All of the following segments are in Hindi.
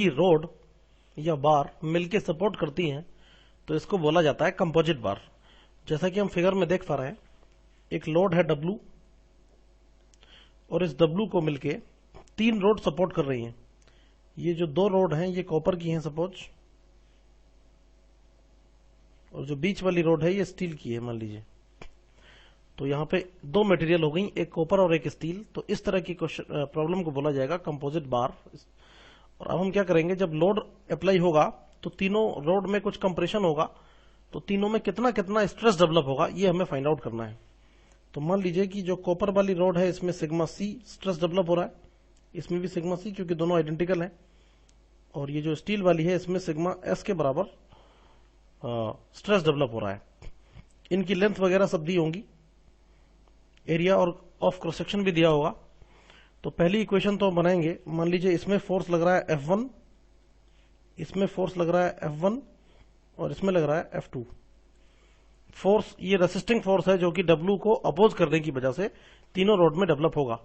की रोड या बार मिलके सपोर्ट करती हैं तो इसको बोला जाता है कंपोजिट बार। जैसा कि हम फिगर में देख पा रहे हैं, एक लोड है W और इस W को मिलके 3 रोड सपोर्ट कर रही हैं। ये जो 2 रोड हैं ये कॉपर की हैं सपोज, और जो बीच वाली रोड है ये स्टील की है मान लीजिए। तो यहाँ पे 2 मटेरियल हो गई, एक कॉपर और एक स्टील। तो इस तरह की प्रॉब्लम को बोला जाएगा कंपोजिट बार। और अब हम क्या करेंगे, जब लोड अप्लाई होगा तो तीनों रोड में कुछ कंप्रेशन होगा, तो तीनों में कितना कितना स्ट्रेस डेवलप होगा ये हमें फाइंड आउट करना है। तो मान लीजिए कि जो कॉपर वाली रोड है इसमें सिग्मा सी स्ट्रेस डेवलप हो रहा है, इसमें भी सिग्मा सी क्योंकि दोनों आइडेंटिकल हैं। और ये जो स्टील वाली है इसमें सिग्मा एस के बराबर स्ट्रेस डेवलप हो रहा है। इनकी लेंथ वगैरह सब दी होंगी, एरिया और ऑफ क्रॉस सेक्शन भी दिया होगा। तो पहली इक्वेशन तो हम बनाएंगे। मान लीजिए इसमें फोर्स लग रहा है F1, इसमें फोर्स लग रहा है F1 और इसमें लग रहा है F2। फोर्स ये रेसिस्टिंग फोर्स है जो कि W को अपोज करने की वजह से तीनों रोड में डेवलप होगा।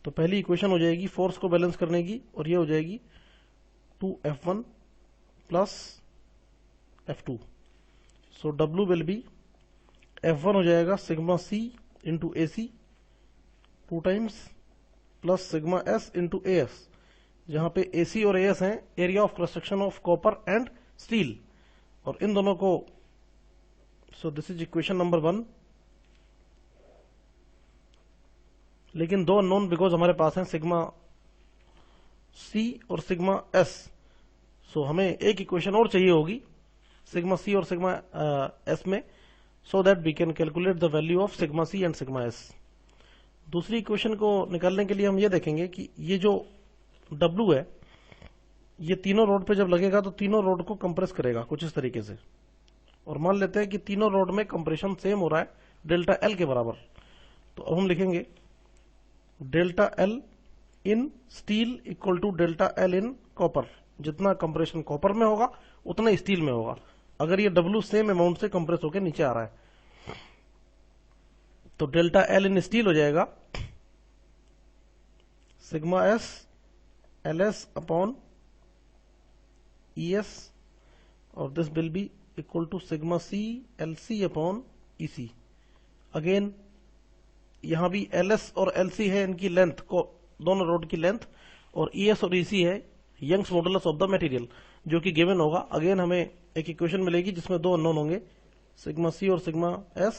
तो पहली इक्वेशन हो जाएगी फोर्स को बैलेंस करने की, और ये हो जाएगी 2F1 plus F2। So W will be F1 हो जाएगा sigma C into AC 2 times plus sigma S into AS, जहां पे AC और AS हैं area of cross section of copper and steel. और इन दोनों को, so this is equation number 1। लेकिन 2 अननोन बिकॉज हमारे पास हैं सिग्मा C और सिग्मा S। सो हमें एक इक्वेशन और चाहिए होगी सिग्मा C और सिग्मा S में, so that we can calculate the value of sigma C and sigma S। दूसरी इक्वेशन को निकालने के लिए हम ये देखेंगे कि ये जो W है ये तीनों रोड पे जब लगेगा तो तीनों रोड को कंप्रेस करेगा कुछ इस तरीके से। और मान लेते हैं कि तीनों रोड में कंप्रेशन सेम हो रहा है डेल्टा L के बराबर। तो अब हम लिखेंगे delta L in steel equal to delta L in copper. जितना कंप्रेशन कॉपर में होगा उतना स्टील में होगा, अगर ये W सेम अमाउंट से कंप्रेस होकर नीचे आ रहा है। तो डेल्टा L इन स्टील हो जाएगा sigma S LS upon ES, और this will be equal to sigma C LC upon EC। Again यहां भी LS और LC है इनकी लेंथ को, दोनों रोड की लेंथ, और ES और EC है Young's modulus of the material जो कि गिवन होगा। अगेन हमें एक इक्वेशन मिलेगी जिसमें 2 अननोन होंगे सिग्मा C और सिग्मा S,